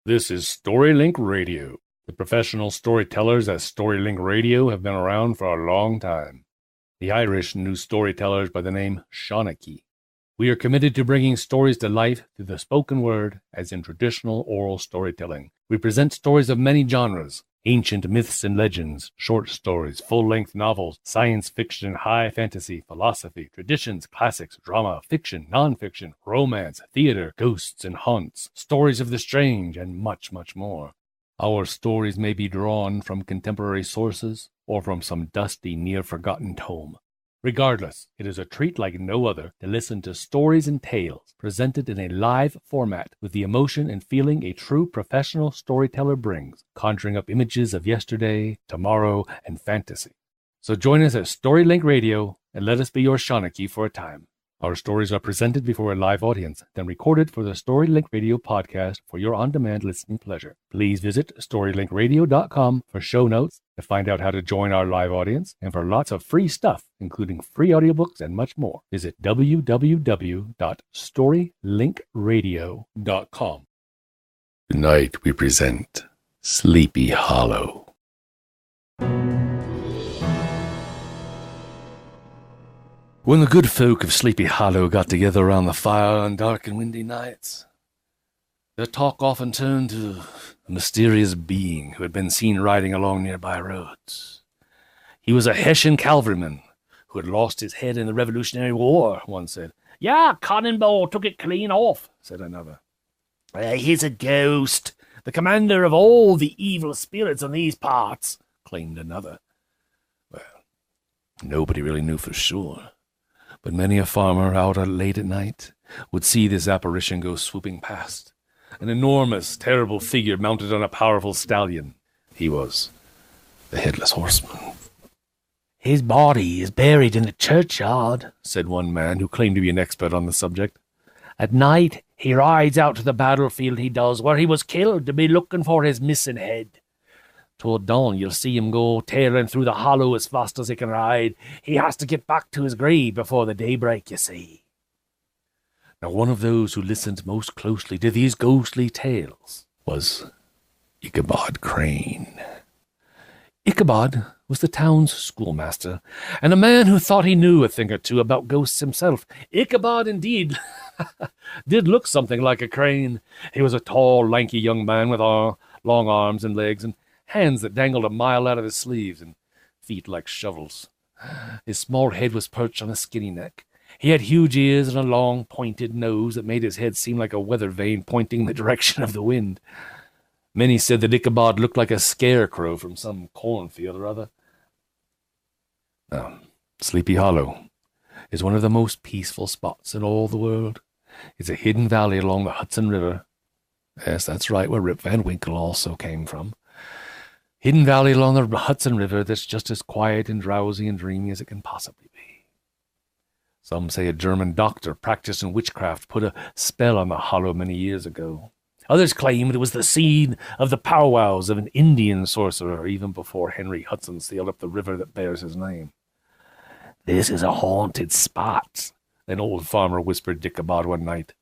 This is StoryLink Radio. The professional storytellers at StoryLink Radio have been around for a long time. The Irish knew storytellers by the name Shawnee. We are committed to bringing stories to life through the spoken word, as in traditional oral storytelling. We present stories of many genres: ancient myths and legends, short stories, full-length novels, science fiction, high fantasy, philosophy, traditions, classics, drama, fiction, non-fiction, romance, theater, ghosts and haunts, stories of the strange, and much, much more. Our stories may be drawn from contemporary sources or from some dusty, near-forgotten tome. Regardless, it is a treat like no other to listen to stories and tales presented in a live format with the emotion and feeling a true professional storyteller brings, conjuring up images of yesterday, tomorrow, and fantasy. So join us at StoryLink Radio and let us be your Shawnee for a time. Our stories are presented before a live audience, then recorded for the StoryLink Radio podcast for your on-demand listening pleasure. Please visit StoryLinkRadio.com for show notes, to find out how to join our live audience, and for lots of free stuff, including free audiobooks and much more. Visit www.storylinkradio.com. Tonight we present Sleepy Hollow. When the good folk of Sleepy Hollow got together around the fire on dark and windy nights, their talk often turned to a mysterious being who had been seen riding along nearby roads. He was a Hessian cavalryman who had lost his head in the Revolutionary War, one said. "Yeah, Cannonball took it clean off," said another. "He's a ghost, the commander of all the evil spirits in these parts," claimed another. Well, nobody really knew for sure, but many a farmer out late at night would see this apparition go swooping past. An enormous, terrible figure mounted on a powerful stallion. He was the Headless Horseman. "His body is buried in the churchyard," said one man who claimed to be an expert on the subject. "At night, he rides out to the battlefield, he does, where he was killed, to be looking for his missing head. Toward dawn, you'll see him go tearing through the hollow as fast as he can ride. He has to get back to his grave before the daybreak, you see." Now, one of those who listened most closely to these ghostly tales was Ichabod Crane. Ichabod was the town's schoolmaster, and a man who thought he knew a thing or two about ghosts himself. Ichabod, indeed, did look something like a crane. He was a tall, lanky young man with long arms and legs, and hands that dangled a mile out of his sleeves, and feet like shovels. His small head was perched on a skinny neck. He had huge ears and a long, pointed nose that made his head seem like a weather vane pointing in the direction of the wind. Many said that Ichabod looked like a scarecrow from some cornfield or other. Now, Sleepy Hollow is one of the most peaceful spots in all the world. It's a hidden valley along the Hudson River. Yes, that's right, where Rip Van Winkle also came from. Hidden valley along the Hudson River that's just as quiet and drowsy and dreamy as it can possibly be. Some say a German doctor practicing witchcraft put a spell on the hollow many years ago. Others claim it was the scene of the powwows of an Indian sorcerer even before Henry Hudson sailed up the river that bears his name. "This is a haunted spot," an old farmer whispered to Ichabod one night.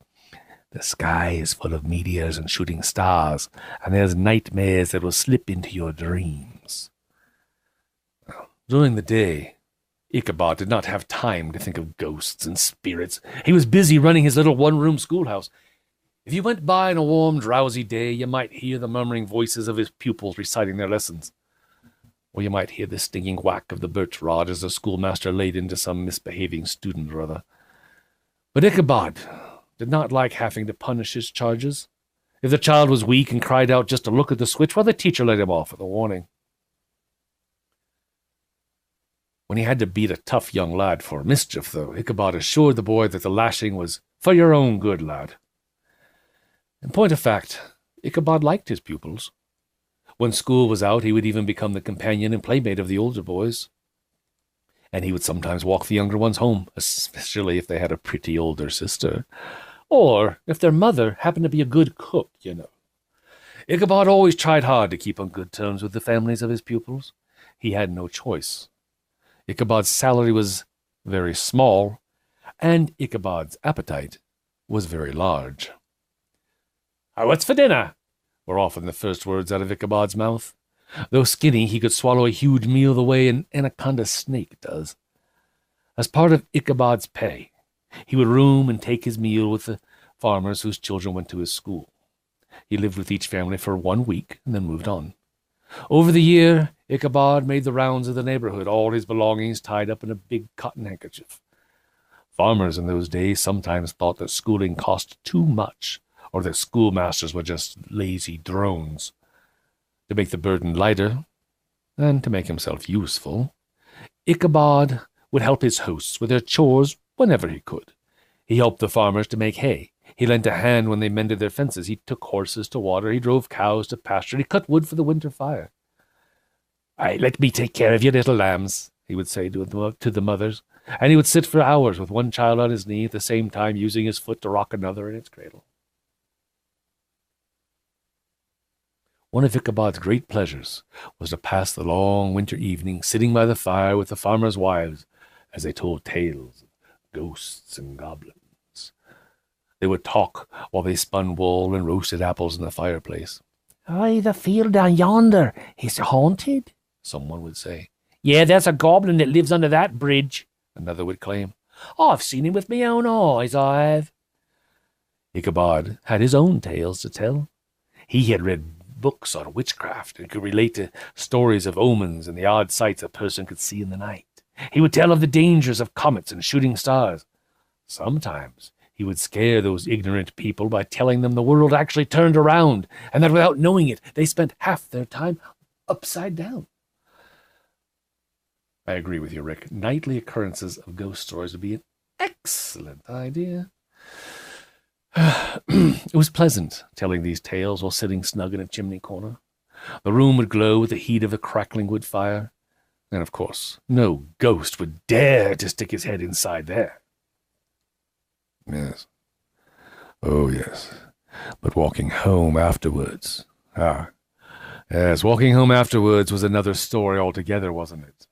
"The sky is full of meteors and shooting stars, and there's nightmares that will slip into your dreams." During the day, Ichabod did not have time to think of ghosts and spirits. He was busy running his little one-room schoolhouse. If you went by on a warm, drowsy day, you might hear the murmuring voices of his pupils reciting their lessons. Or you might hear the stinging whack of the birch rod as the schoolmaster laid into some misbehaving student or other. But Ichabod did not like having to punish his charges. If the child was weak and cried out just to look at the switch, well, the teacher let him off with a warning. When he had to beat a tough young lad for mischief, though, Ichabod assured the boy that the lashing was for your own good, lad. In point of fact, Ichabod liked his pupils. When school was out, he would even become the companion and playmate of the older boys. And he would sometimes walk the younger ones home, especially if they had a pretty older sister. Or if their mother happened to be a good cook, you know. Ichabod always tried hard to keep on good terms with the families of his pupils. He had no choice. Ichabod's salary was very small, and Ichabod's appetite was very large. "What's for dinner?" were often the first words out of Ichabod's mouth. Though skinny, he could swallow a huge meal the way an anaconda snake does. As part of Ichabod's pay, he would room and take his meal with the farmers whose children went to his school. He lived with each family for 1 week and then moved on. Over the year, Ichabod made the rounds of the neighborhood, all his belongings tied up in a big cotton handkerchief. Farmers in those days sometimes thought that schooling cost too much, or that schoolmasters were just lazy drones. To make the burden lighter, and to make himself useful, Ichabod would help his hosts with their chores whenever he could. He helped the farmers to make hay. He lent a hand when they mended their fences. He took horses to water. He drove cows to pasture. He cut wood for the winter fire. "Aye, let me take care of your little lambs," he would say to the mothers, and he would sit for hours with one child on his knee, at the same time using his foot to rock another in its cradle. One of Ichabod's great pleasures was to pass the long winter evening sitting by the fire with the farmers' wives as they told tales of ghosts and goblins. They would talk while they spun wool and roasted apples in the fireplace. "Aye, the field down yonder is haunted," someone would say. "Yeah, there's a goblin that lives under that bridge," another would claim. "I've seen him with my own eyes, I've." Ichabod had his own tales to tell. He had read books on witchcraft and could relate to stories of omens and the odd sights a person could see in the night. He would tell of the dangers of comets and shooting stars. Sometimes he would scare those ignorant people by telling them the world actually turned around, and that without knowing it, they spent half their time upside down. I agree with you, Rick. Nightly occurrences of ghost stories would be an excellent idea. It was pleasant telling these tales while sitting snug in a chimney corner. The room would glow with the heat of the crackling wood fire, and of course, no ghost would dare to stick his head inside there. Yes. Oh, yes. But walking home afterwards. Yes, walking home afterwards was another story altogether, wasn't it?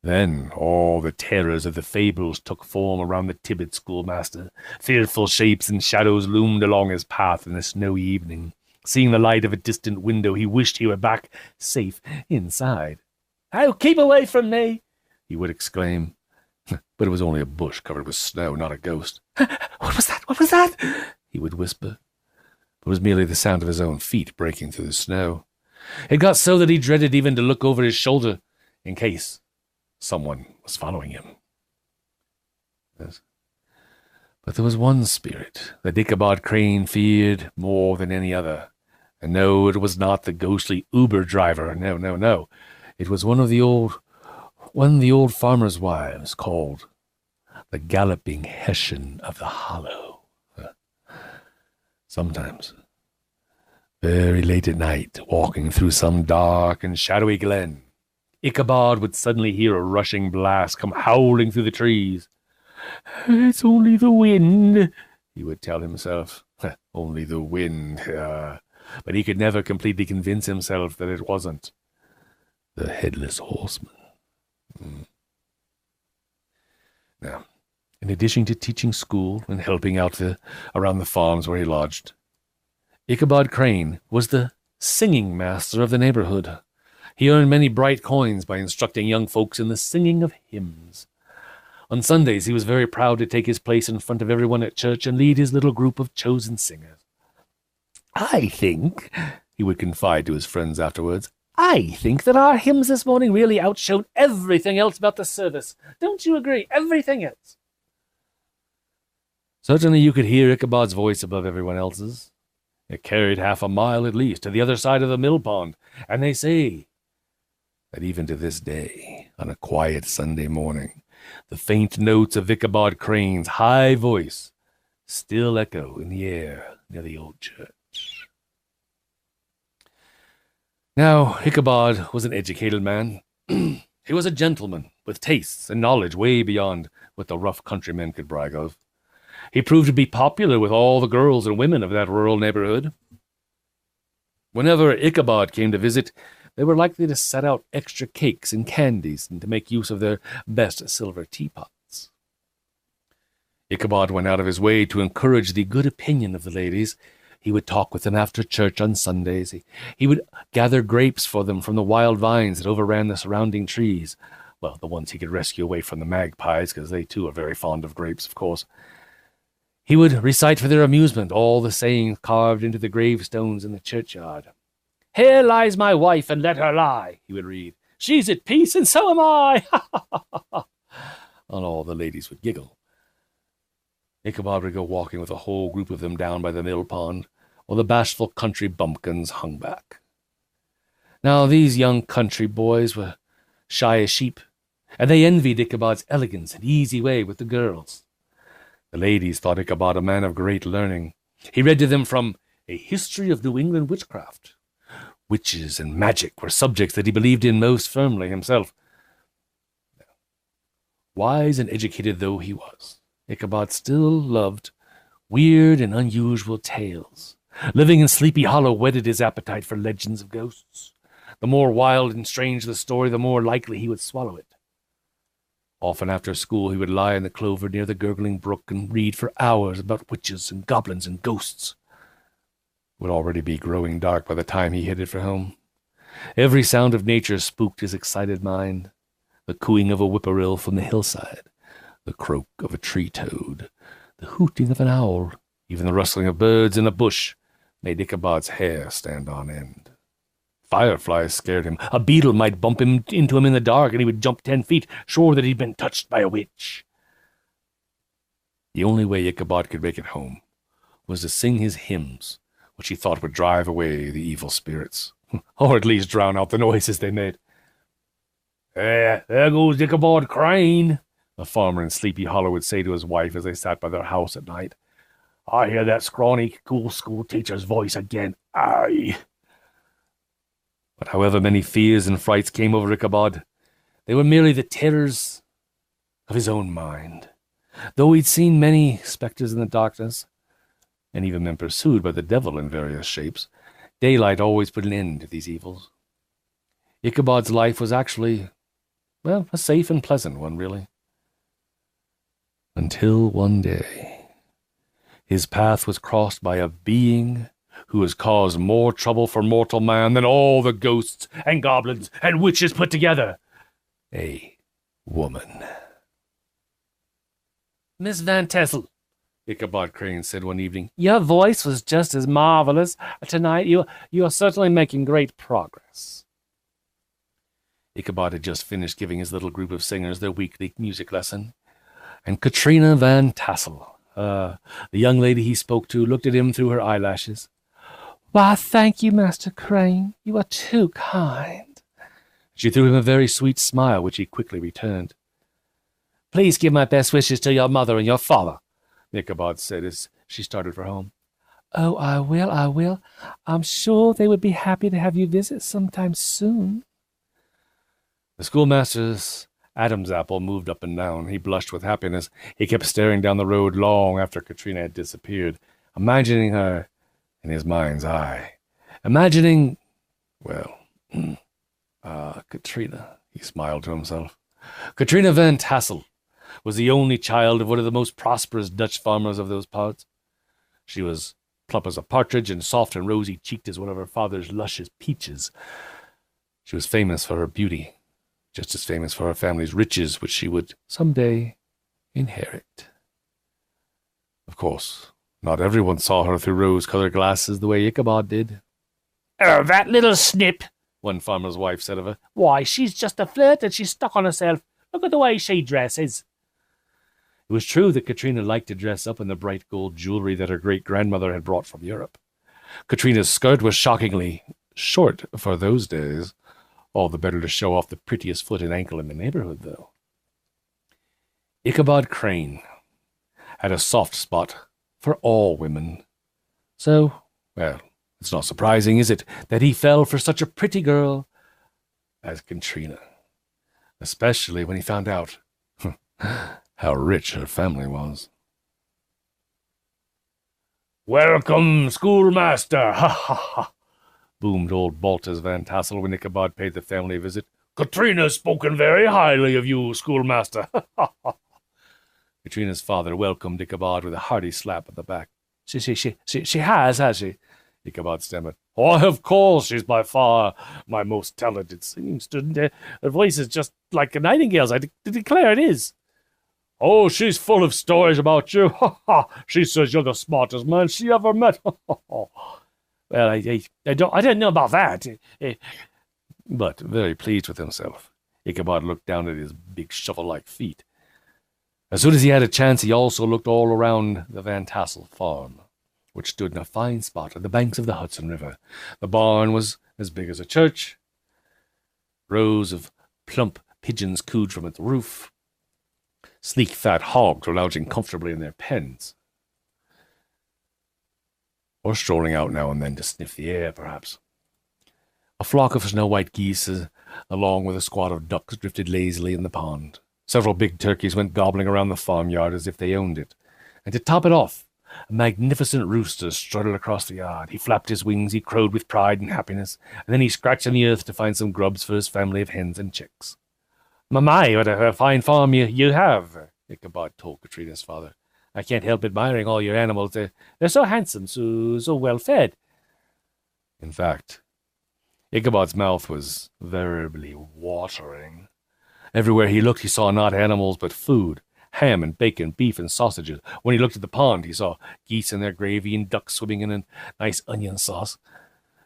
Then all the terrors of the fables took form around the timid schoolmaster. Fearful shapes and shadows loomed along his path in the snowy evening. Seeing the light of a distant window, he wished he were back, safe inside. "Oh, keep away from me!" he would exclaim. But it was only a bush covered with snow, not a ghost. "What was that? What was that?" he would whisper. It was merely the sound of his own feet breaking through the snow. It got so that he dreaded even to look over his shoulder, in case someone was following him. Yes. But there was one spirit that Ichabod Crane feared more than any other. And no, it was not the ghostly Uber driver. No. It was one of the old farmers' wives, called the Galloping Hessian of the Hollow. Sometimes, very late at night, walking through some dark and shadowy glen, Ichabod would suddenly hear a rushing blast come howling through the trees. "It's only the wind," he would tell himself. Only the wind. But he could never completely convince himself that it wasn't the Headless Horseman. Now, in addition to teaching school and helping out around the farms where he lodged, Ichabod Crane was the singing master of the neighborhood. He earned many bright coins by instructing young folks in the singing of hymns. On Sundays, he was very proud to take his place in front of everyone at church and lead his little group of chosen singers. "I think," he would confide to his friends afterwards, "I think that our hymns this morning really outshone everything else about the service. Don't you agree? Everything else." Certainly you could hear Ichabod's voice above everyone else's. It carried half a mile at least to the other side of the mill pond, and they say that even to this day, on a quiet Sunday morning, the faint notes of Ichabod Crane's high voice still echo in the air near the old church. Now, Ichabod was an educated man. He was a gentleman with tastes and knowledge way beyond what the rough countrymen could brag of. He proved to be popular with all the girls and women of that rural neighborhood. Whenever Ichabod came to visit, they were likely to set out extra cakes and candies and to make use of their best silver teapots. Ichabod went out of his way to encourage the good opinion of the ladies. He would talk with them after church on Sundays. He would gather grapes for them from the wild vines that overran the surrounding trees. Well, the ones he could rescue away from the magpies, because they too are very fond of grapes, of course. He would recite for their amusement all the sayings carved into the gravestones in the churchyard. "Here lies my wife, and let her lie," he would read. "She's at peace, and so am I." And all the ladies would giggle. Ichabod would go walking with a whole group of them down by the mill pond, while the bashful country bumpkins hung back. Now these young country boys were shy as sheep, and they envied Ichabod's elegance and easy way with the girls. The ladies thought Ichabod a man of great learning. He read to them from A History of New England Witchcraft. Witches and magic were subjects that he believed in most firmly himself. Wise and educated though he was, Ichabod still loved weird and unusual tales. Living in Sleepy Hollow whetted his appetite for legends of ghosts. The more wild and strange the story, the more likely he would swallow it. Often after school he would lie in the clover near the gurgling brook and read for hours about witches and goblins and ghosts. It would already be growing dark by the time he headed for home. Every sound of nature spooked his excited mind. The cooing of a whippoorwill from the hillside, the croak of a tree-toad, the hooting of an owl, even the rustling of birds in the bush, made Ichabod's hair stand on end. Fireflies scared him. A beetle might bump into him in the dark, and he would jump 10 feet, sure that he'd been touched by a witch. The only way Ichabod could make it home was to sing his hymns, which he thought would drive away the evil spirits, or at least drown out the noises they made. There goes Ichabod Crane," a farmer in Sleepy Hollow would say to his wife as they sat by their house at night. "I hear that scrawny, cool school teacher's voice again. Aye." But however many fears and frights came over Ichabod, they were merely the terrors of his own mind. Though he'd seen many spectres in the darkness, and even been pursued by the devil in various shapes, daylight always put an end to these evils. Ichabod's life was actually, well, a safe and pleasant one, really. Until one day, his path was crossed by a being who has caused more trouble for mortal man than all the ghosts and goblins and witches put together. A woman. "Miss Van Tassel," Ichabod Crane said one evening, "your voice was just as marvelous tonight. You are certainly making great progress." Ichabod had just finished giving his little group of singers their weekly music lesson, and Katrina Van Tassel, the young lady he spoke to, looked at him through her eyelashes. "Why, thank you, Master Crane. You are too kind." She threw him a very sweet smile, which he quickly returned. "Please give my best wishes to your mother and your father," Ichabod said as she started for home. "Oh, I will. I'm sure they would be happy to have you visit sometime soon." The schoolmaster's Adam's apple moved up and down. He blushed with happiness. He kept staring down the road long after Katrina had disappeared, imagining her in his mind's eye. Imagining, well, Katrina, he smiled to himself. Katrina Van Tassel was the only child of one of the most prosperous Dutch farmers of those parts. She was plump as a partridge and soft and rosy-cheeked as one of her father's luscious peaches. She was famous for her beauty, just as famous for her family's riches, which she would someday inherit. Of course, not everyone saw her through rose-colored glasses the way Ichabod did. "Oh, that little snip," one farmer's wife said of her. "Why, she's just a flirt and she's stuck on herself. Look at the way she dresses." It was true that Katrina liked to dress up in the bright gold jewelry that her great-grandmother had brought from Europe. Katrina's skirt was shockingly short for those days. All the better to show off the prettiest foot and ankle in the neighborhood, though. Ichabod Crane had a soft spot for all women. So, well, it's not surprising, is it, that he fell for such a pretty girl as Katrina, especially when he found out how rich her family was. "Welcome, schoolmaster, ha ha ha!" boomed old Baltus Van Tassel when Ichabod paid the family a visit. "Katrina's spoken very highly of you, schoolmaster, ha ha ha!" Katrina's father welcomed Ichabod with a hearty slap on the back. She has she? Ichabod stammered. Oh, of course, she's by far my most talented singing student. Her voice is just like a nightingale's. I declare it is. Oh, she's full of stories about you. Ha ha! She says you're the smartest man she ever met. Well, I didn't know about that. But very pleased with himself, Ichabod looked down at his big shovel-like feet. As soon as he had a chance, he also looked all around the Van Tassel farm, which stood in a fine spot on the banks of the Hudson River. The barn was as big as a church. Rows of plump pigeons cooed from its roof. Sleek, fat hogs were lounging comfortably in their pens, or strolling out now and then to sniff the air, perhaps. A flock of snow-white geese, along with a squad of ducks, drifted lazily in the pond. Several big turkeys went gobbling around the farmyard as if they owned it. And to top it off, a magnificent rooster strutted across the yard. He flapped his wings, he crowed with pride and happiness, and then he scratched in the earth to find some grubs for his family of hens and chicks. My, what a fine farm you have, Ichabod told Katrina's father. I can't help admiring all your animals. They're so handsome, so well fed. In fact, Ichabod's mouth was veritably watering. Everywhere he looked, he saw not animals, but food. Ham and bacon, beef and sausages. When he looked at the pond, he saw geese in their gravy and ducks swimming in a nice onion sauce.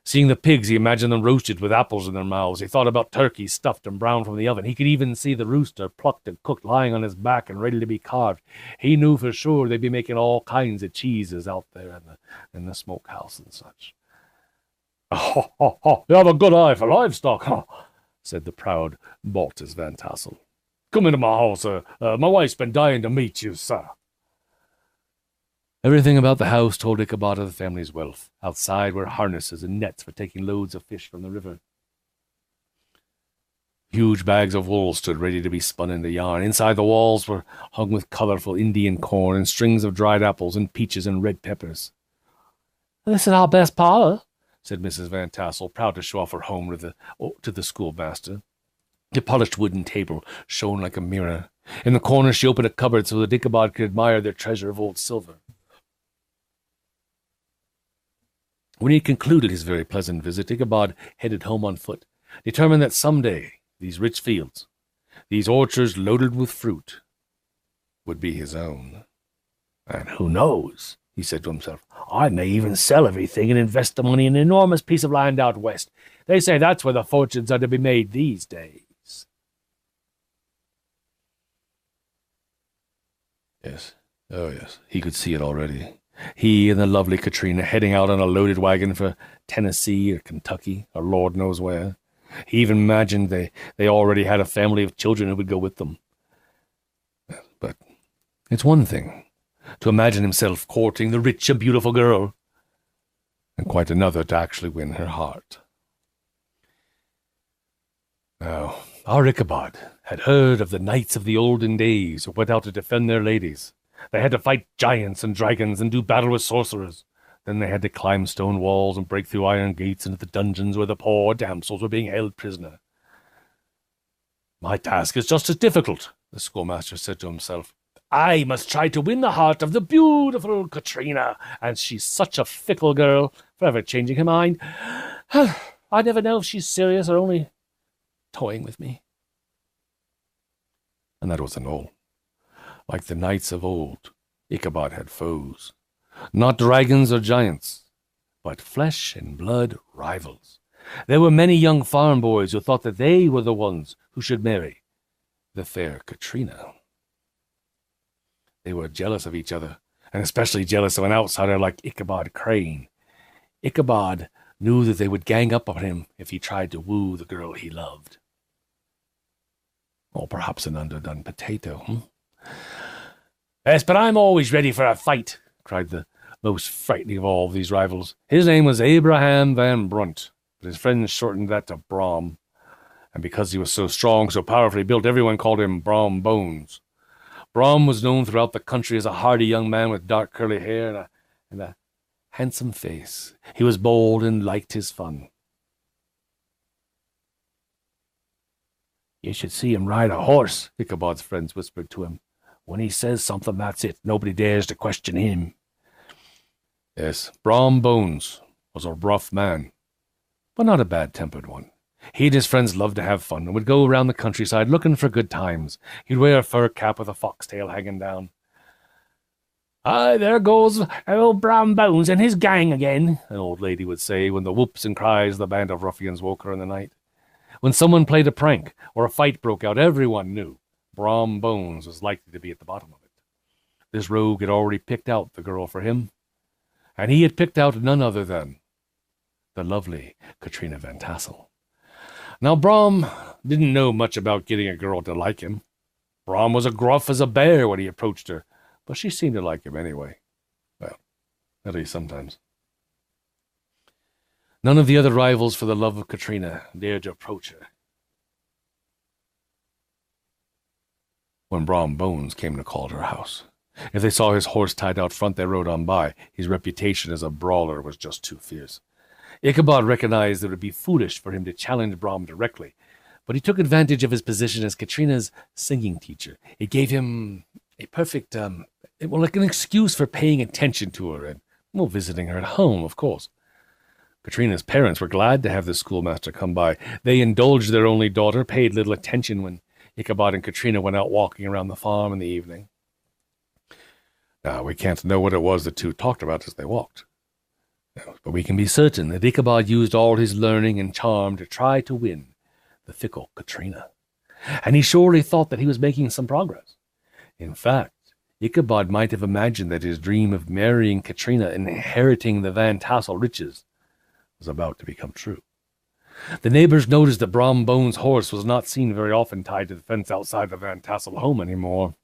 Seeing the pigs, he imagined them roasted with apples in their mouths. He thought about turkeys stuffed and browned from the oven. He could even see the rooster plucked and cooked, lying on his back and ready to be carved. He knew for sure they'd be making all kinds of cheeses out there in the smokehouse and such. You have a good eye for livestock, said the proud Baltus Van Tassel. Come into my house, my wife's been dying to meet you, sir. Everything about the house told Ichabod of the family's wealth. Outside were harnesses and nets for taking loads of fish from the river. Huge bags of wool stood ready to be spun into yarn. Inside the walls were hung with colorful Indian corn and strings of dried apples and peaches and red peppers. This is our best parlor, said Mrs. Van Tassel, proud to show off her home to the schoolmaster. The polished wooden table shone like a mirror. In the corner she opened a cupboard so that Ichabod could admire their treasure of old silver. When he had concluded his very pleasant visit, Ichabod headed home on foot, determined that some day these rich fields, these orchards loaded with fruit, would be his own. And who knows, he said to himself, I may even sell everything and invest the money in an enormous piece of land out west. They say that's where the fortunes are to be made these days. Yes, oh yes, he could see it already. He and the lovely Katrina heading out on a loaded wagon for Tennessee or Kentucky or Lord knows where. He even imagined they already had a family of children who would go with them. But it's one thing to imagine himself courting the rich and beautiful girl, and quite another to actually win her heart. Now, our Ichabod had heard of the knights of the olden days who went out to defend their ladies. They had to fight giants and dragons and do battle with sorcerers. Then they had to climb stone walls and break through iron gates into the dungeons where the poor damsels were being held prisoner. My task is just as difficult, the schoolmaster said to himself. I must try to win the heart of the beautiful Katrina, and she's such a fickle girl, forever changing her mind. I never know if she's serious or only toying with me. And that wasn't all. Like the knights of old, Ichabod had foes. Not dragons or giants, but flesh and blood rivals. There were many young farm boys who thought that they were the ones who should marry the fair Katrina. They were jealous of each other, and especially jealous of an outsider like Ichabod Crane. Ichabod knew that they would gang up on him if he tried to woo the girl he loved. Or perhaps an underdone potato, Yes, but I'm always ready for a fight, cried the most frightening of all these rivals. His name was Abraham Van Brunt, but his friends shortened that to Brom. And because he was so strong, so powerfully built, everyone called him Brom Bones. Brom was known throughout the country as a hardy young man with dark curly hair and a handsome face. He was bold and liked his fun. You should see him ride a horse, Ichabod's friends whispered to him. When he says something, that's it. Nobody dares to question him. Yes, Brom Bones was a rough man, but not a bad-tempered one. He and his friends loved to have fun and would go around the countryside looking for good times. He'd wear a fur cap with a foxtail hanging down. "Aye, there goes old Brom Bones and his gang again," an old lady would say when the whoops and cries of the band of ruffians woke her in the night. When someone played a prank or a fight broke out, everyone knew Brom Bones was likely to be at the bottom of it. This rogue had already picked out the girl for him, and he had picked out none other than the lovely Katrina Van Tassel. Now, Brom didn't know much about getting a girl to like him. Brom was as gruff as a bear when he approached her, but she seemed to like him anyway. Well, at least sometimes. None of the other rivals for the love of Katrina dared to approach her. When Brom Bones came to call at her house, if they saw his horse tied out front, they rode on by. His reputation as a brawler was just too fierce. Ichabod recognized that it would be foolish for him to challenge Brom directly, but he took advantage of his position as Katrina's singing teacher. It gave him a perfect, like an excuse for paying attention to her and, visiting her at home, of course. Katrina's parents were glad to have the schoolmaster come by. They indulged their only daughter, paid little attention when Ichabod and Katrina went out walking around the farm in the evening. Now, we can't know what it was the two talked about as they walked. But we can be certain that Ichabod used all his learning and charm to try to win the fickle Katrina. And he surely thought that he was making some progress. In fact, Ichabod might have imagined that his dream of marrying Katrina and inheriting the Van Tassel riches was about to become true. The neighbors noticed that Brom Bones' horse was not seen very often tied to the fence outside the Van Tassel home anymore.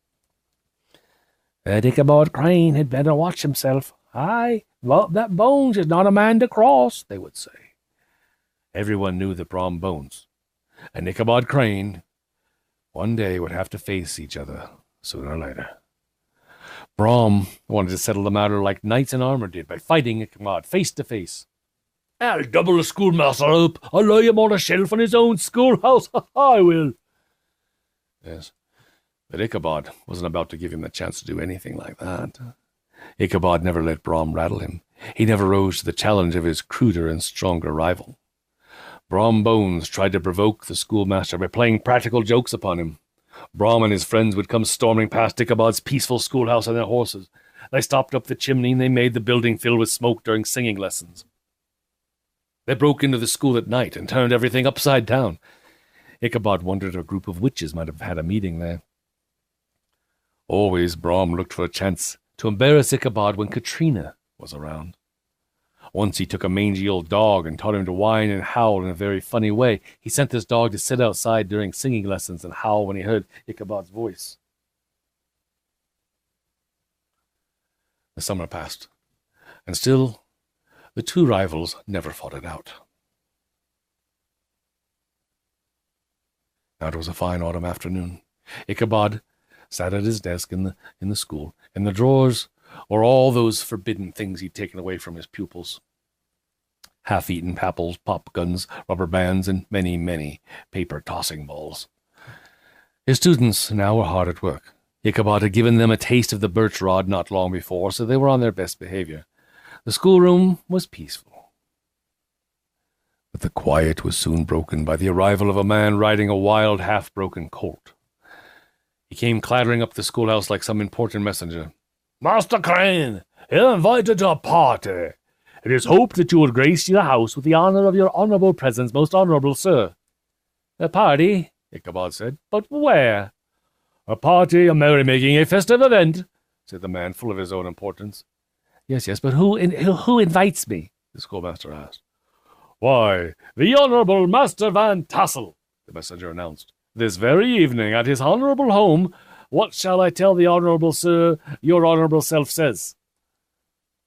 "That Ichabod Crane had better watch himself. Aye, well, that Bones is not a man to cross," they would say. Everyone knew that Brom Bones and Ichabod Crane one day would have to face each other sooner or later. Brom wanted to settle the matter like knights in armor did, by fighting Ichabod face to face. "I'll double the schoolmaster up. I'll lay him on a shelf in his own schoolhouse. I will." Yes, but Ichabod wasn't about to give him the chance to do anything like that. Ichabod never let Brom rattle him. He never rose to the challenge of his cruder and stronger rival. Brom Bones tried to provoke the schoolmaster by playing practical jokes upon him. Brom and his friends would come storming past Ichabod's peaceful schoolhouse on their horses. They stopped up the chimney and they made the building fill with smoke during singing lessons. They broke into the school at night and turned everything upside down. Ichabod wondered if a group of witches might have had a meeting there. Always Brom looked for a chance to embarrass Ichabod when Katrina was around. Once he took a mangy old dog and taught him to whine and howl in a very funny way. He sent this dog to sit outside during singing lessons and howl when he heard Ichabod's voice. The summer passed, and still the two rivals never fought it out. Now it was a fine autumn afternoon. Ichabod sat at his desk in the school. In the drawers were all those forbidden things he'd taken away from his pupils. Half-eaten apples, pop guns, rubber bands, and many, many paper tossing balls. His students now were hard at work. Ichabod had given them a taste of the birch rod not long before, so they were on their best behavior. The schoolroom was peaceful. But the quiet was soon broken by the arrival of a man riding a wild, half-broken colt. He came clattering up the schoolhouse like some important messenger. "Master Crane, you're invited to a party. It is hoped that you will grace the house with the honor of your honorable presence, most honorable sir." "A party?" Ichabod said. "But where?" "A party, a merrymaking, a festive event," said the man, full of his own importance. Yes, but who invites me?" the schoolmaster asked. "Why, the Honorable Master Van Tassel," the messenger announced. "This very evening at his honorable home. What shall I tell the honorable sir your honorable self says?"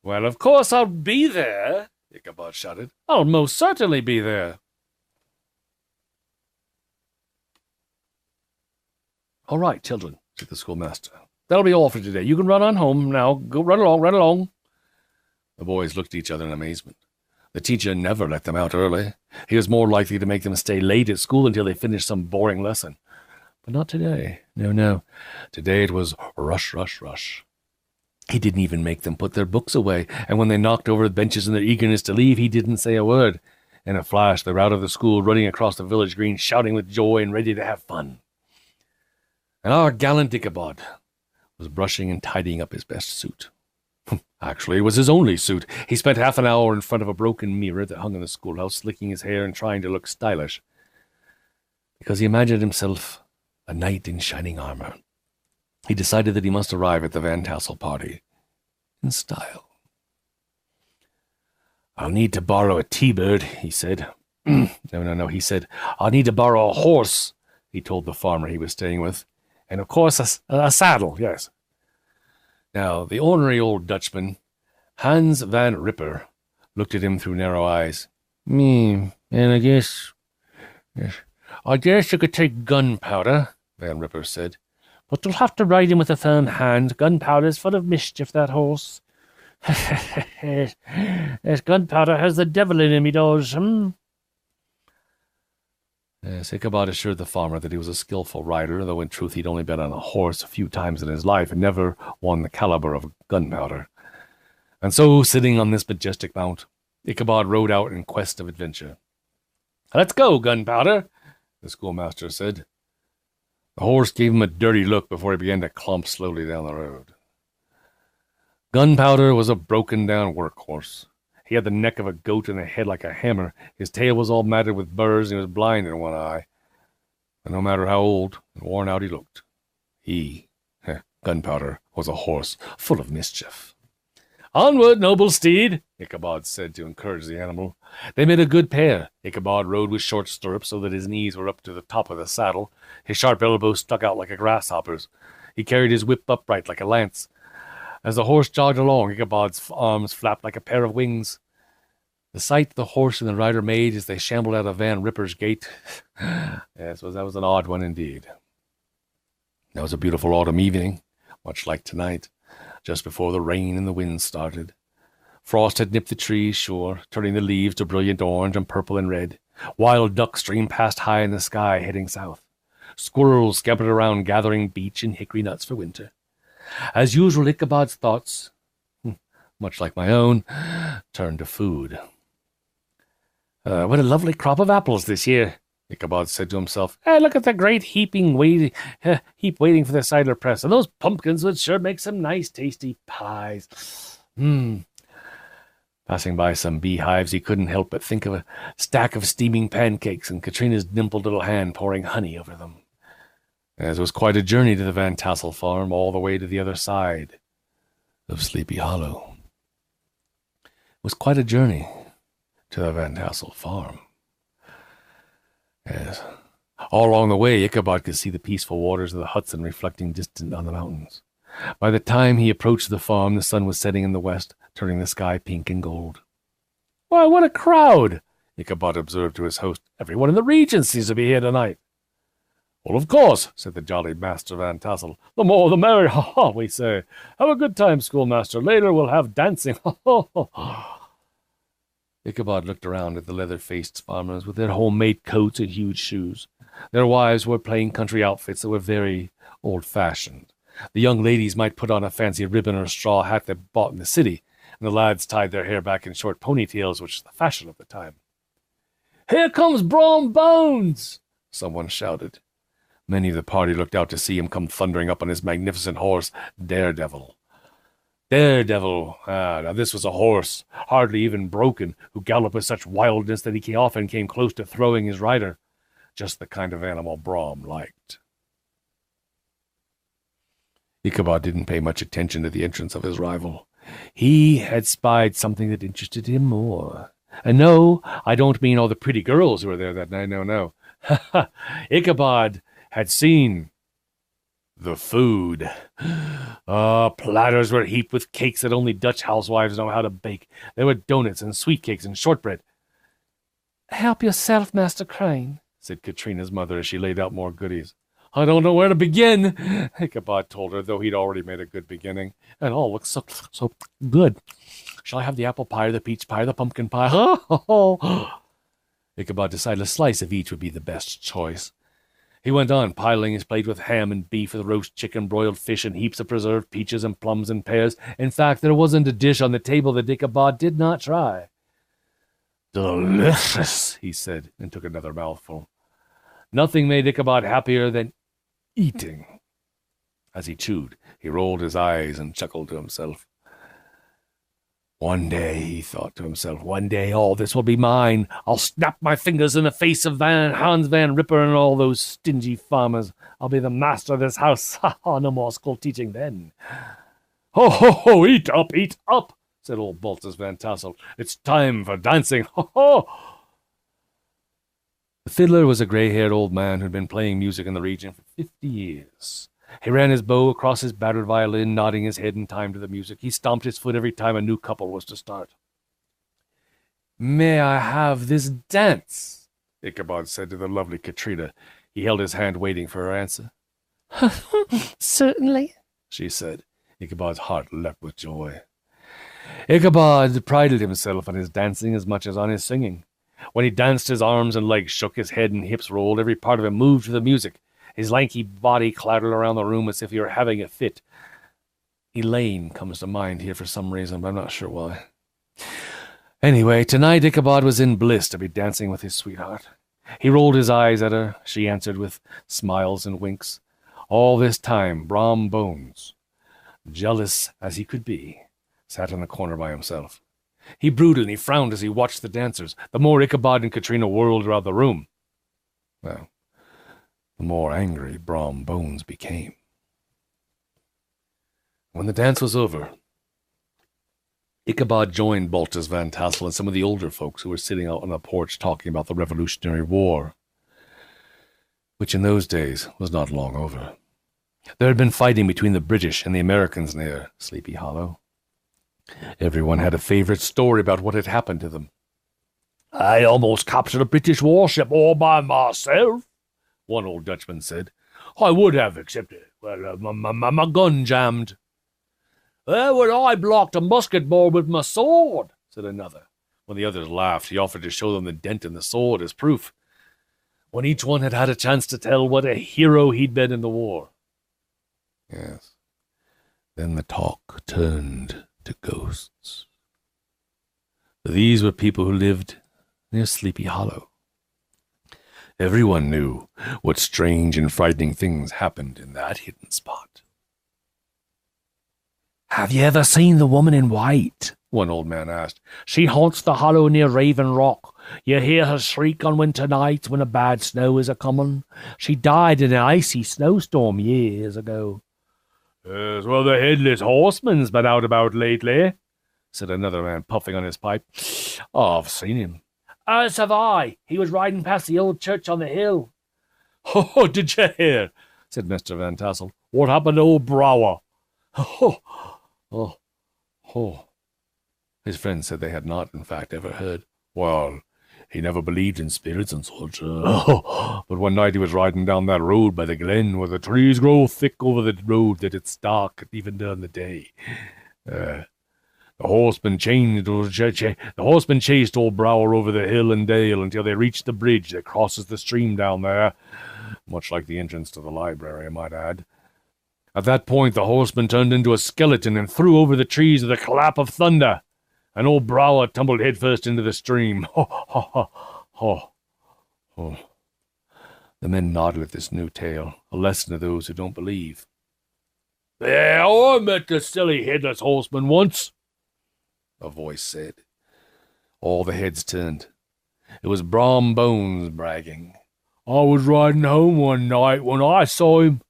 "Well, of course I'll be there," Ichabod shouted. "I'll most certainly be there." "All right, children," said the schoolmaster. "That'll be all for today. You can run on home now. Go run along, run along." The boys looked at each other in amazement. The teacher never let them out early. He was more likely to make them stay late at school until they finished some boring lesson. But not today. No. Today it was rush, rush, rush. He didn't even make them put their books away, and when they knocked over the benches in their eagerness to leave, he didn't say a word. In a flash, they were out of the school, running across the village green, shouting with joy and ready to have fun. And our gallant Ichabod was brushing and tidying up his best suit. Actually, it was his only suit. He spent half an hour in front of a broken mirror that hung in the schoolhouse, slicking his hair and trying to look stylish, because he imagined himself a knight in shining armor. He decided that he must arrive at the Van Tassel party in style. "I'll need to borrow a T-bird," he said. No, he said, "I'll need to borrow a horse," he told the farmer he was staying with. "And, of course, a saddle, yes." Now, the ornery old Dutchman, Hans van Ripper, looked at him through narrow eyes. And I guess you could take gunpowder," Van Ripper said. "But you'll have to ride him with a firm hand. Gunpowder's full of mischief, that horse." "Yes, gunpowder has the devil in him, he does, Yes, Ichabod assured the farmer that he was a skillful rider, though in truth he'd only been on a horse a few times in his life and never won the caliber of gunpowder. And so, sitting on this majestic mount, Ichabod rode out in quest of adventure. "Let's go, Gunpowder," the schoolmaster said. The horse gave him a dirty look before he began to clump slowly down the road. Gunpowder was a broken-down workhorse. He had the neck of a goat and a head like a hammer. His tail was all matted with burrs, and he was blind in one eye. But no matter how old and worn out he looked, Gunpowder, was a horse full of mischief. "Onward, noble steed," Ichabod said to encourage the animal. They made a good pair. Ichabod rode with short stirrups so that his knees were up to the top of the saddle. His sharp elbows stuck out like a grasshopper's. He carried his whip upright like a lance. As the horse jogged along, Ichabod's arms flapped like a pair of wings. The sight the horse and the rider made as they shambled out of Van Ripper's gate, yes, that was an odd one indeed. That was a beautiful autumn evening, much like tonight, just before the rain and the wind started. Frost had nipped the trees, sure, turning the leaves to brilliant orange and purple and red. Wild ducks streamed past high in the sky, heading south. Squirrels scampered around gathering beech and hickory nuts for winter. As usual, Ichabod's thoughts, much like my own, turned to food. "What a lovely crop of apples this year," Ichabod said to himself. "Look at the great heap waiting for the cider press, and those pumpkins would sure make some nice tasty pies." Passing by some beehives, he couldn't help but think of a stack of steaming pancakes and Katrina's dimpled little hand pouring honey over them. As it was quite a journey to the Van Tassel farm, all the way to the other side of Sleepy Hollow. It was quite a journey to the Van Tassel farm. Yes. All along the way, Ichabod could see the peaceful waters of the Hudson reflecting distant on the mountains. By the time he approached the farm, the sun was setting in the west, turning the sky pink and gold. "Why, what a crowd!" Ichabod observed to his host. "Everyone in the region seems to be here tonight." "Well, of course," said the jolly Master Van Tassel. "The more the merrier, ha-ha, we say. Have a good time, schoolmaster. Later we'll have dancing, ha-ha." Ichabod looked around at the leather-faced farmers with their homemade coats and huge shoes. Their wives wore plain country outfits that were very old-fashioned. The young ladies might put on a fancy ribbon or a straw hat they bought in the city, and the lads tied their hair back in short ponytails, which was the fashion of the time. "Here comes Brom Bones!" someone shouted. Many of the party looked out to see him come thundering up on his magnificent horse, Daredevil. Daredevil! Now this was a horse, hardly even broken, who galloped with such wildness that he often came close to throwing his rider. Just the kind of animal Brom liked. Ichabod didn't pay much attention to the entrance of his rival. He had spied something that interested him more. And no, I don't mean all the pretty girls who were there that night, no. Ichabod had seen the food. Platters were heaped with cakes that only Dutch housewives know how to bake. There were donuts and sweet cakes and shortbread. "Help yourself, Master Crane," said Katrina's mother as she laid out more goodies. "I don't know where to begin," Ichabod told her, though he'd already made a good beginning. "It all looks so good. Shall I have the apple pie or the peach pie or the pumpkin pie?" Ichabod decided a slice of each would be the best choice. He went on, piling his plate with ham and beef, with roast chicken, broiled fish, and heaps of preserved peaches and plums and pears. In fact, there wasn't a dish on the table that Ichabod did not try. "Delicious," he said, and took another mouthful. Nothing made Ichabod happier than eating. As he chewed, he rolled his eyes and chuckled to himself. "One day," he thought to himself, "one day all this will be mine. I'll snap my fingers in the face of Hans Van Ripper and all those stingy farmers. I'll be the master of this house. Ha ha, no more school teaching then." "Ho ho ho, eat up," said old Baltus Van Tassel. "It's time for dancing. Ho ho." The fiddler was a gray-haired old man who'd been playing music in the region for 50 years. He ran his bow across his battered violin, nodding his head in time to the music. He stomped his foot every time a new couple was to start. "May I have this dance?" Ichabod said to the lovely Katrina. He held his hand, waiting for her answer. "Certainly," she said. Ichabod's heart leapt with joy. Ichabod prided himself on his dancing as much as on his singing. When he danced, his arms and legs shook, his head and hips rolled, every part of him moved to the music. His lanky body clattered around the room as if he were having a fit. Elaine comes to mind here for some reason, but I'm not sure why. Anyway, tonight Ichabod was in bliss to be dancing with his sweetheart. He rolled his eyes at her. She answered with smiles and winks. All this time, Brom Bones, jealous as he could be, sat in the corner by himself. He brooded and he frowned as he watched the dancers. The more Ichabod and Katrina whirled around the room, well, the more angry Brom Bones became. When the dance was over, Ichabod joined Baltus Van Tassel and some of the older folks who were sitting out on the porch talking about the Revolutionary War, which in those days was not long over. There had been fighting between the British and the Americans near Sleepy Hollow. Everyone had a favorite story about what had happened to them. "I almost captured a British warship all by myself," one old Dutchman said. "I would have, except, my gun jammed." "Well, I blocked a musket ball with my sword," said another. When the others laughed, he offered to show them the dent in the sword as proof. When each one had had a chance to tell what a hero he'd been in the war. Yes. Then the talk turned to ghosts. These were people who lived near Sleepy Hollow. Everyone knew what strange and frightening things happened in that hidden spot. "Have you ever seen the woman in white?" one old man asked. "She haunts the hollow near Raven Rock. You hear her shriek on winter nights when a bad snow is a-comin'. She died in an icy snowstorm years ago." "Yes, well, the Headless Horseman's been out about lately," said another man, puffing on his pipe. "Oh, I've seen him." "As have I. He was riding past the old church on the hill." "Oh, did you hear?" said Mr. Van Tassel. "What happened to old Brower?" Oh. His friends said they had not, in fact, ever heard. "Well, he never believed in spirits and such. But one night he was riding down that road by the glen where the trees grow thick over the road that it's dark even during the day. The horseman chased old Brower over the hill and dale until they reached the bridge that crosses the stream down there, much like the entrance to the library, I might add. At that point, the horseman turned into a skeleton and threw over the trees with a clap of thunder, and old Brower tumbled headfirst into the stream. Ho. The men nodded at this new tale, a lesson to those who don't believe. "Yeah, I met the silly Headless Horseman once," a voice said. All the heads turned. It was Brom Bones bragging. "I was riding home one night when I saw him.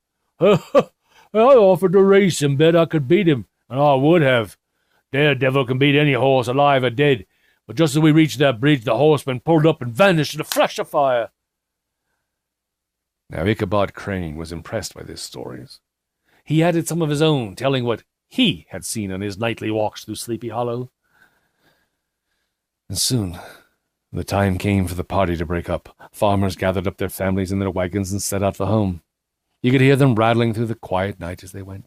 I offered to race him, bet I could beat him, and I would have. Daredevil can beat any horse, alive or dead. But just as we reached that bridge, the horseman pulled up and vanished in a flash of fire." Now Ichabod Crane was impressed by these stories. He added some of his own, telling what he had seen on his nightly walks through Sleepy Hollow. And soon the time came for the party to break up. Farmers gathered up their families in their wagons and set out for home. You could hear them rattling through the quiet night as they went.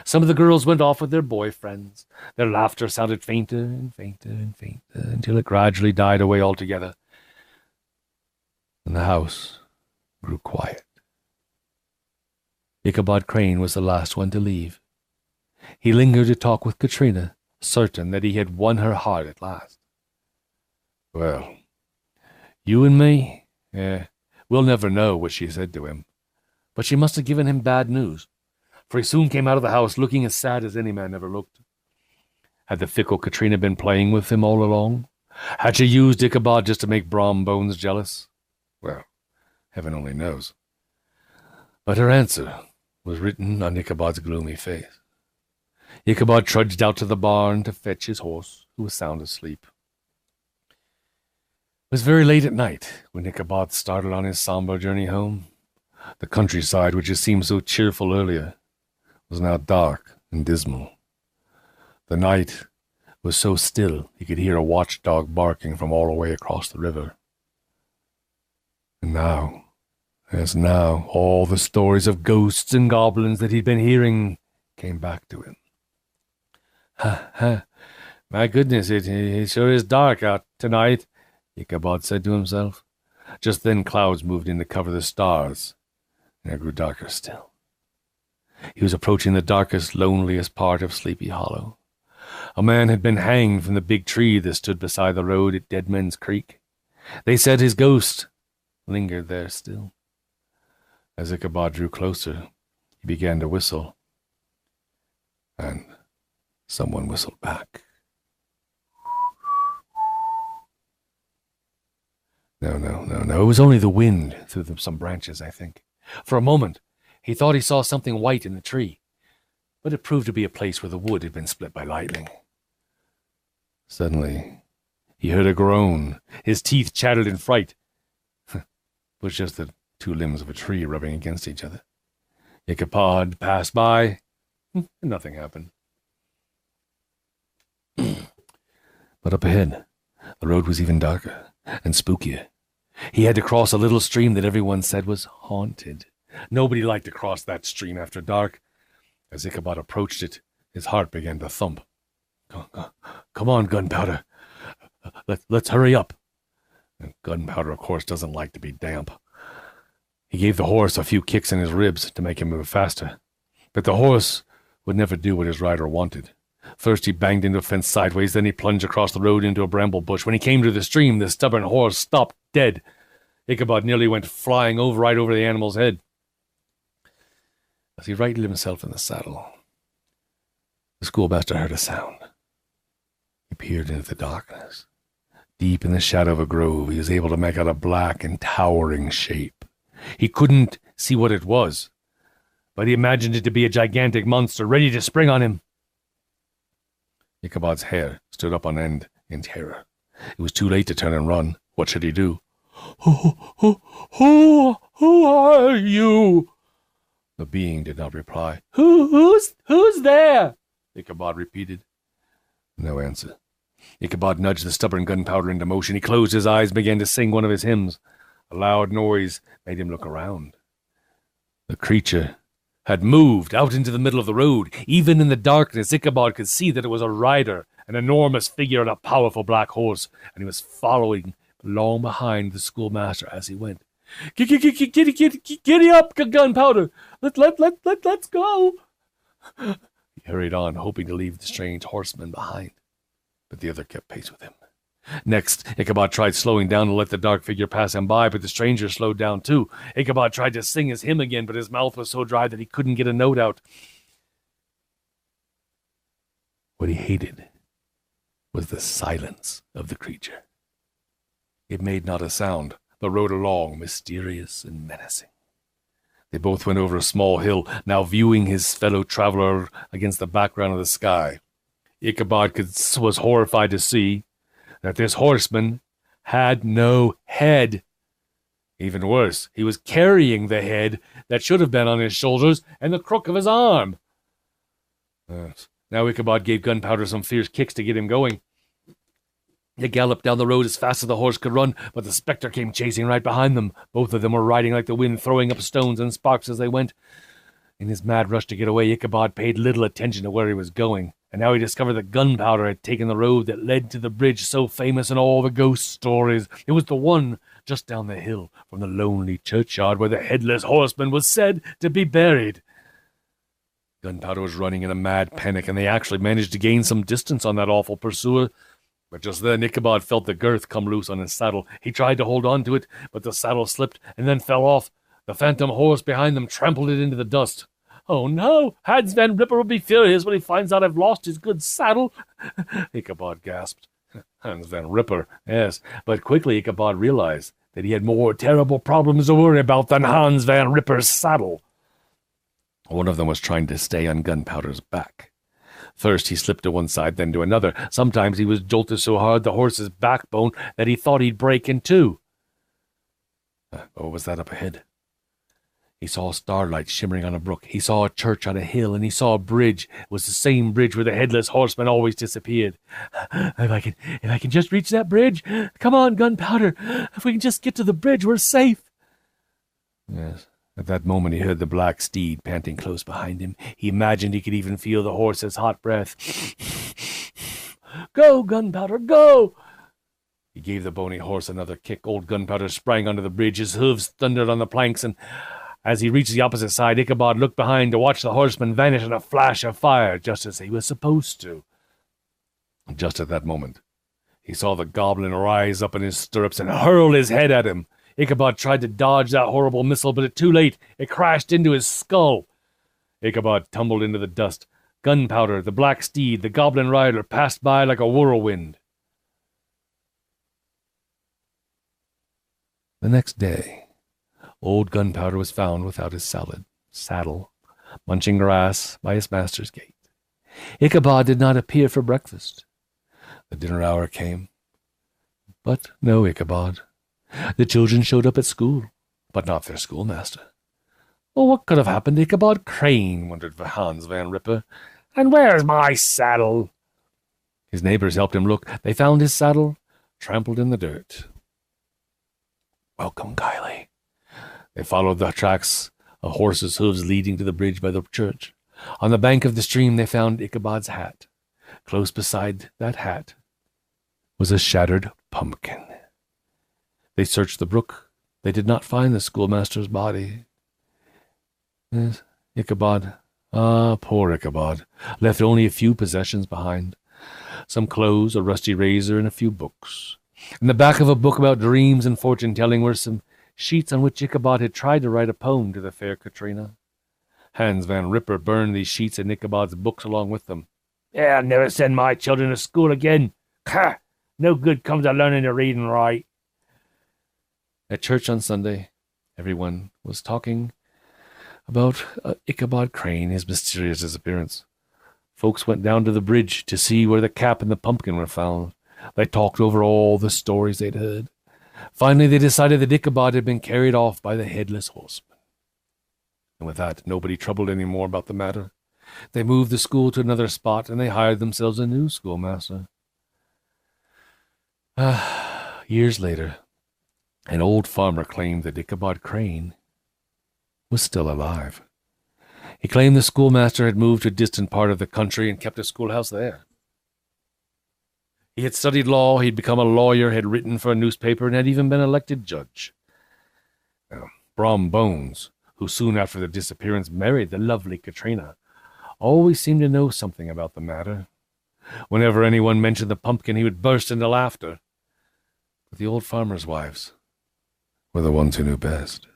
Some of the girls went off with their boyfriends. Their laughter sounded fainter and fainter and fainter until it gradually died away altogether. And the house grew quiet. Ichabod Crane was the last one to leave. He lingered to talk with Katrina, certain that he had won her heart at last. "Well, you and me, we'll never know what she said to him. But she must have given him bad news, for he soon came out of the house looking as sad as any man ever looked. Had the fickle Katrina been playing with him all along? Had she used Ichabod just to make Brom Bones jealous? Well, heaven only knows. But her answer was written on Ichabod's gloomy face. Ichabod trudged out to the barn to fetch his horse, who was sound asleep. It was very late at night when Ichabod started on his somber journey home. The countryside, which had seemed so cheerful earlier, was now dark and dismal. The night was so still he could hear a watchdog barking from all the way across the river. And now, all the stories of ghosts and goblins that he'd been hearing came back to him. My goodness, it sure is dark out tonight, Ichabod said to himself. Just then clouds moved in to cover the stars, and it grew darker still. He was approaching the darkest, loneliest part of Sleepy Hollow. A man had been hanged from the big tree that stood beside the road at Dead Men's Creek. They said his ghost lingered there still. As Ichabod drew closer, he began to whistle, and someone whistled back. No, it was only the wind through some branches, I think. For a moment, he thought he saw something white in the tree, but it proved to be a place where the wood had been split by lightning. Suddenly, he heard a groan. His teeth chattered in fright. It was just the two limbs of a tree rubbing against each other. Ichabod passed by, and nothing happened. But up ahead, the road was even darker and spookier. He had to cross a little stream that everyone said was haunted. Nobody liked to cross that stream after dark. As Ichabod approached it, his heart began to thump. Come on, Gunpowder. Let's hurry up. And Gunpowder, of course, doesn't like to be damp. He gave the horse a few kicks in his ribs to make him move faster. But the horse would never do what his rider wanted. First he banged into a fence sideways, then he plunged across the road into a bramble bush. When he came to the stream, the stubborn horse stopped dead. Ichabod nearly went flying right over the animal's head. As he righted himself in the saddle, the schoolmaster heard a sound. He peered into the darkness. Deep in the shadow of a grove, he was able to make out a black and towering shape. He couldn't see what it was, but he imagined it to be a gigantic monster ready to spring on him. Ichabod's hair stood up on end in terror. It was too late to turn and run. What should he do? Who are you? The being did not reply. Who's there? Ichabod repeated. No answer. Ichabod nudged the stubborn Gunpowder into motion. He closed his eyes and began to sing one of his hymns. A loud noise made him look around. The creature had moved out into the middle of the road. Even in the darkness, Ichabod could see that it was a rider, an enormous figure on a powerful black horse, and he was following long behind the schoolmaster as he went. Giddy up, Gunpowder! Let's go! He hurried on, hoping to leave the strange horseman behind, but the other kept pace with him. Next, Ichabod tried slowing down to let the dark figure pass him by, but the stranger slowed down too. Ichabod tried to sing his hymn again, but his mouth was so dry that he couldn't get a note out. What he hated was the silence of the creature. It made not a sound, but rode along, mysterious and menacing. They both went over a small hill, now viewing his fellow traveler against the background of the sky. Ichabod was horrified to see that this horseman had no head. Even worse, he was carrying the head that should have been on his shoulders and the crook of his arm. Now Ichabod gave Gunpowder some fierce kicks to get him going. They galloped down the road as fast as the horse could run, but the spectre came chasing right behind them. Both of them were riding like the wind, throwing up stones and sparks as they went. In his mad rush to get away, Ichabod paid little attention to where he was going, and now he discovered that Gunpowder had taken the road that led to the bridge so famous in all the ghost stories. It was the one just down the hill from the lonely churchyard where the Headless Horseman was said to be buried. Gunpowder was running in a mad panic, and they actually managed to gain some distance on that awful pursuer. But just then Ichabod felt the girth come loose on his saddle. He tried to hold on to it, but the saddle slipped and then fell off. The phantom horse behind them trampled it into the dust. "Oh no! Hans Van Ripper will be furious when he finds out I've lost his good saddle," Ichabod gasped. Hans Van Ripper, yes, but quickly Ichabod realized that he had more terrible problems to worry about than Hans Van Ripper's saddle. One of them was trying to stay on Gunpowder's back. First he slipped to one side, then to another. Sometimes he was jolted so hard the horse's backbone that he thought he'd break in two. What was that up ahead? He saw starlight shimmering on a brook. He saw a church on a hill, and he saw a bridge. It was the same bridge where the Headless Horseman always disappeared. If I can just reach that bridge. Come on, Gunpowder. If we can just get to the bridge, we're safe. Yes. At that moment he heard the black steed panting close behind him. He imagined he could even feel the horse's hot breath. "Go, Gunpowder, go!" He gave the bony horse another kick. Old Gunpowder sprang onto the bridge. His hooves thundered on the planks, and as he reached the opposite side, Ichabod looked behind to watch the horseman vanish in a flash of fire, just as he was supposed to. Just at that moment, he saw the goblin rise up in his stirrups and hurl his head at him. Ichabod tried to dodge that horrible missile, but too late. It crashed into his skull. Ichabod tumbled into the dust. Gunpowder, the black steed, the goblin rider passed by like a whirlwind. The next day, old Gunpowder was found without his saddle, munching grass by his master's gate. Ichabod did not appear for breakfast. The dinner hour came, but no Ichabod. The children showed up at school, but not their schoolmaster. Well, what could have happened to Ichabod Crane, wondered Hans Van Ripper. And where's my saddle? His neighbors helped him look. They found his saddle trampled in the dirt. Welcome, Kylie. They followed the tracks of horses' hooves leading to the bridge by the church. On the bank of the stream they found Ichabod's hat. Close beside that hat was a shattered pumpkin. They searched the brook. They did not find the schoolmaster's body. Yes, Ichabod, poor Ichabod, left only a few possessions behind. Some clothes, a rusty razor, and a few books. In the back of a book about dreams and fortune-telling were some sheets on which Ichabod had tried to write a poem to the fair Katrina. Hans Van Ripper burned these sheets and Ichabod's books along with them. "I'll never send my children to school again. Ha! No good comes of learning to read and write." At church on Sunday, everyone was talking about Ichabod Crane, his mysterious disappearance. Folks went down to the bridge to see where the cap and the pumpkin were found. They talked over all the stories they'd heard. Finally, they decided that Ichabod had been carried off by the Headless Horseman. And with that, nobody troubled any more about the matter. They moved the school to another spot, and they hired themselves a new schoolmaster. Years later, an old farmer claimed that Ichabod Crane was still alive. He claimed the schoolmaster had moved to a distant part of the country and kept a schoolhouse there. He had studied law, he'd become a lawyer, had written for a newspaper, and had even been elected judge. Brom Bones, who soon after the disappearance married the lovely Katrina, always seemed to know something about the matter. Whenever anyone mentioned the pumpkin, he would burst into laughter. But the old farmers' wives were the ones who knew best.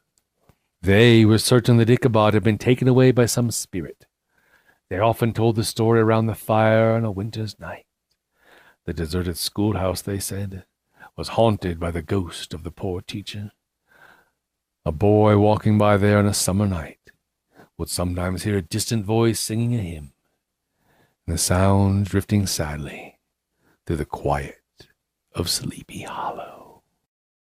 They were certain that Ichabod had been taken away by some spirit. They often told the story around the fire on a winter's night. The deserted schoolhouse, they said, was haunted by the ghost of the poor teacher. A boy walking by there on a summer night would sometimes hear a distant voice singing a hymn, and the sound drifting sadly through the quiet of Sleepy Hollow.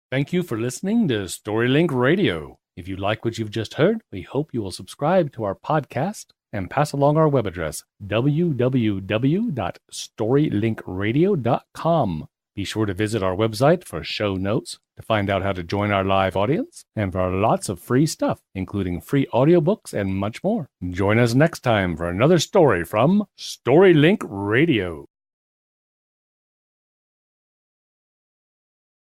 Thank you for listening to StoryLink Radio. If you like what you've just heard, we hope you will subscribe to our podcast and pass along our web address, www.storylinkradio.com. Be sure to visit our website for show notes, to find out how to join our live audience, and for lots of free stuff, including free audiobooks and much more. Join us next time for another story from StoryLink Radio.